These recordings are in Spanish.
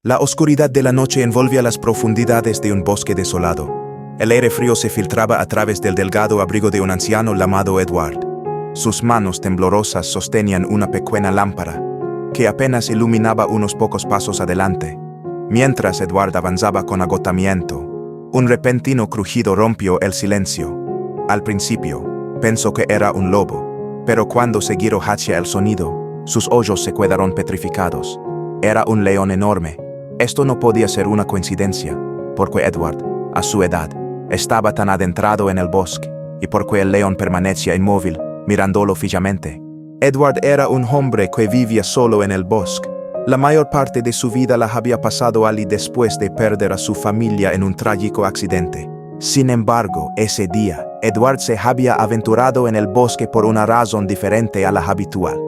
La oscuridad de la noche envolvía las profundidades de un bosque desolado. El aire frío se filtraba a través del delgado abrigo de un anciano llamado Edward. Sus manos temblorosas sostenían una pequeña lámpara, que apenas iluminaba unos pocos pasos adelante. Mientras Edward avanzaba con agotamiento, un repentino crujido rompió el silencio. Al principio, pensó que era un lobo, pero cuando se giró hacia el sonido, sus ojos se quedaron petrificados. Era un león enorme. Esto no podía ser una coincidencia, porque Edward, a su edad, estaba tan adentrado en el bosque, y porque el león permanecía inmóvil, mirándolo fijamente. Edward era un hombre que vivía solo en el bosque. La mayor parte de su vida la había pasado allí después de perder a su familia en un trágico accidente. Sin embargo, ese día, Edward se había aventurado en el bosque por una razón diferente a la habitual.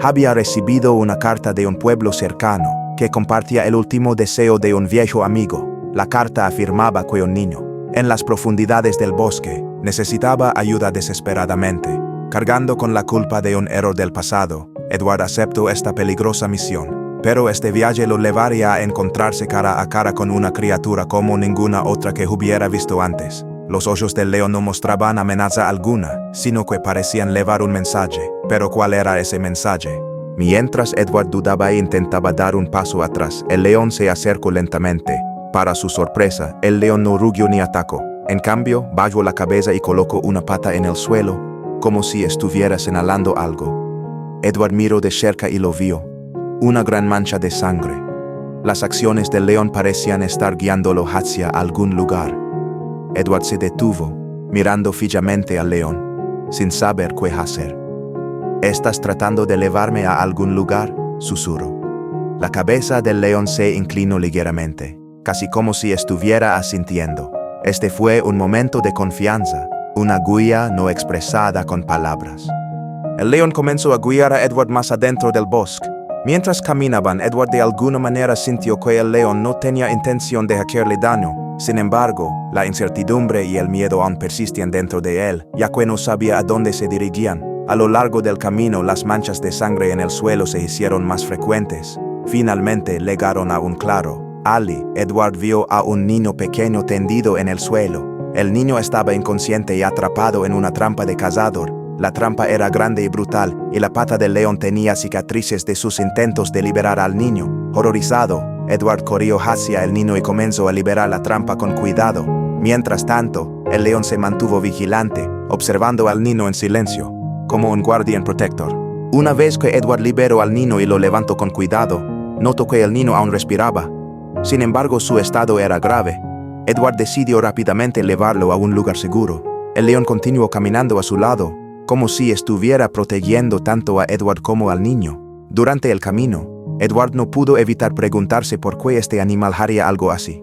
Había recibido una carta de un pueblo cercano, que compartía el último deseo de un viejo amigo. La carta afirmaba que un niño, en las profundidades del bosque, necesitaba ayuda desesperadamente. Cargando con la culpa de un error del pasado, Edward aceptó esta peligrosa misión. Pero este viaje lo llevaría a encontrarse cara a cara con una criatura como ninguna otra que hubiera visto antes. Los ojos del león no mostraban amenaza alguna, sino que parecían llevar un mensaje. Pero ¿cuál era ese mensaje? Mientras Edward dudaba e intentaba dar un paso atrás, el león se acercó lentamente. Para su sorpresa, el león no rugió ni atacó. En cambio, bajó la cabeza y colocó una pata en el suelo, como si estuviera señalando algo. Edward miró de cerca y lo vio. Una gran mancha de sangre. Las acciones del león parecían estar guiándolo hacia algún lugar. Edward se detuvo, mirando fijamente al león, sin saber qué hacer. «¿Estás tratando de llevarme a algún lugar?», susurró. La cabeza del león se inclinó ligeramente, casi como si estuviera asintiendo. Este fue un momento de confianza, una guía no expresada con palabras. El león comenzó a guiar a Edward más adentro del bosque. Mientras caminaban, Edward de alguna manera sintió que el león no tenía intención de hacerle daño. Sin embargo, la incertidumbre y el miedo aún persistían dentro de él, ya que no sabía a dónde se dirigían. A lo largo del camino, las manchas de sangre en el suelo se hicieron más frecuentes. Finalmente, llegaron a un claro. Allí, Edward vio a un niño pequeño tendido en el suelo. El niño estaba inconsciente y atrapado en una trampa de cazador. La trampa era grande y brutal, y la pata del león tenía cicatrices de sus intentos de liberar al niño. Horrorizado, Edward corrió hacia el niño y comenzó a liberar la trampa con cuidado. Mientras tanto, el león se mantuvo vigilante, observando al niño en silencio, como un guardián protector. Una vez que Edward liberó al niño y lo levantó con cuidado, notó que el niño aún respiraba. Sin embargo, su estado era grave. Edward decidió rápidamente llevarlo a un lugar seguro. El león continuó caminando a su lado, como si estuviera protegiendo tanto a Edward como al niño. Durante el camino, Edward no pudo evitar preguntarse por qué este animal haría algo así.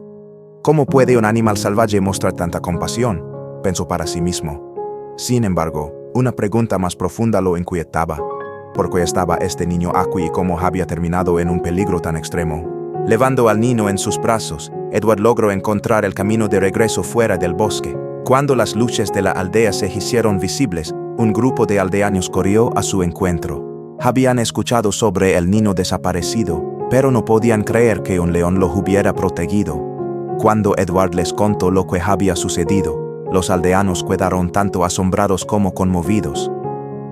¿Cómo puede un animal salvaje mostrar tanta compasión?, pensó para sí mismo. Sin embargo, una pregunta más profunda lo inquietaba. ¿Por qué estaba este niño aquí y cómo había terminado en un peligro tan extremo? Llevando al niño en sus brazos, Edward logró encontrar el camino de regreso fuera del bosque. Cuando las luces de la aldea se hicieron visibles, un grupo de aldeanos corrió a su encuentro. Habían escuchado sobre el niño desaparecido, pero no podían creer que un león lo hubiera protegido. Cuando Edward les contó lo que había sucedido, los aldeanos quedaron tanto asombrados como conmovidos.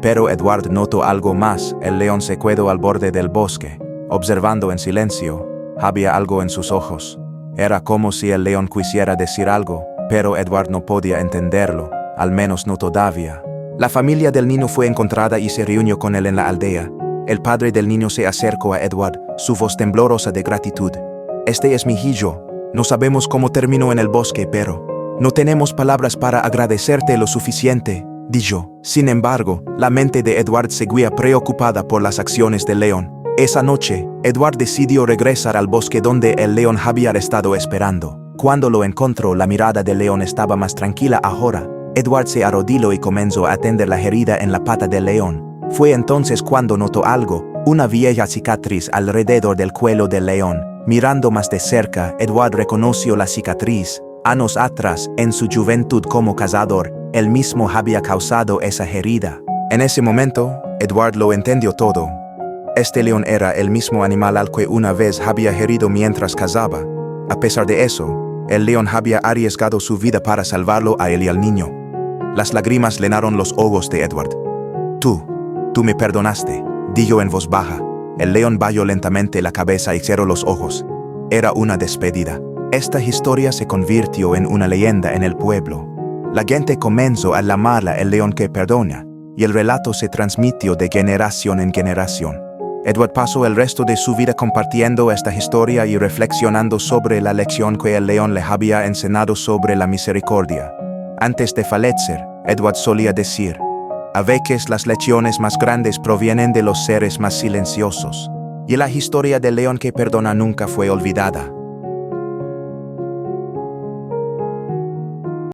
Pero Edward notó algo más. El león se quedó al borde del bosque, observando en silencio. Había algo en sus ojos. Era como si el león quisiera decir algo, pero Edward no podía entenderlo, al menos no todavía. La familia del niño fue encontrada y se reunió con él en la aldea. El padre del niño se acercó a Edward, su voz temblorosa de gratitud. «Este es mi hijo. No sabemos cómo terminó en el bosque, pero no tenemos palabras para agradecerte lo suficiente», dijo. Sin embargo, la mente de Edward seguía preocupada por las acciones del león. Esa noche, Edward decidió regresar al bosque donde el león había estado esperando. Cuando lo encontró, la mirada del león estaba más tranquila ahora. Edward se arrodilló y comenzó a atender la herida en la pata del león. Fue entonces cuando notó algo, una vieja cicatriz alrededor del cuello del león. Mirando más de cerca, Edward reconoció la cicatriz. Años atrás, en su juventud como cazador, él mismo había causado esa herida. En ese momento, Edward lo entendió todo. Este león era el mismo animal al que una vez había herido mientras cazaba. A pesar de eso, el león había arriesgado su vida para salvarlo a él y al niño. Las lágrimas llenaron los ojos de Edward. Tú me perdonaste, dijo en voz baja. El león bajó lentamente la cabeza y cerró los ojos. Era una despedida. Esta historia se convirtió en una leyenda en el pueblo. La gente comenzó a llamarla el león que perdona, y el relato se transmitió de generación en generación. Edward pasó el resto de su vida compartiendo esta historia y reflexionando sobre la lección que el león le había enseñado sobre la misericordia. Antes de fallecer, Edward solía decir: a veces las lecciones más grandes provienen de los seres más silenciosos. Y la historia del león que perdona nunca fue olvidada.